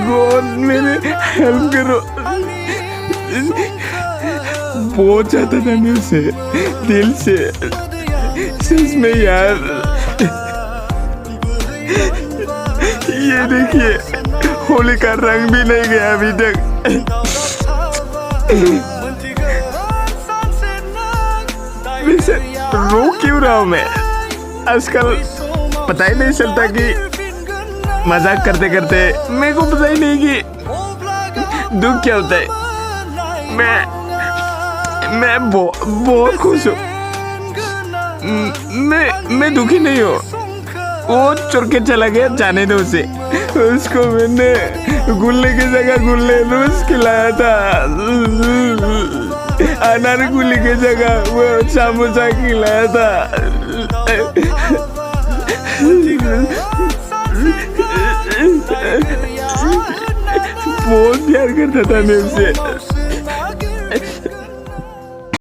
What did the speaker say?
God मेरे help करो। बहुत चाहता था मैं उसे दिल से, सच में यार। ये देखिए होली का रंग भी नहीं गया अभी तक। वैसे रो क्यों रहा हूँ मैं? आजकल पता ही नहीं चलता कि मजाक करते करते मेरे को पता ही नहीं कि दुख क्या होता है। मैं बहुत खुश हूँ। मैं दुखी नहीं हूँ। वो चुर के चला गया, जाने दो उसे। उसको मैंने गुल्ले की जगह गुल्ले रोज खिलाया था, अनारकुली की जगह वो समोसा खिलाया था। बहुत प्यार करता था मैं उसे।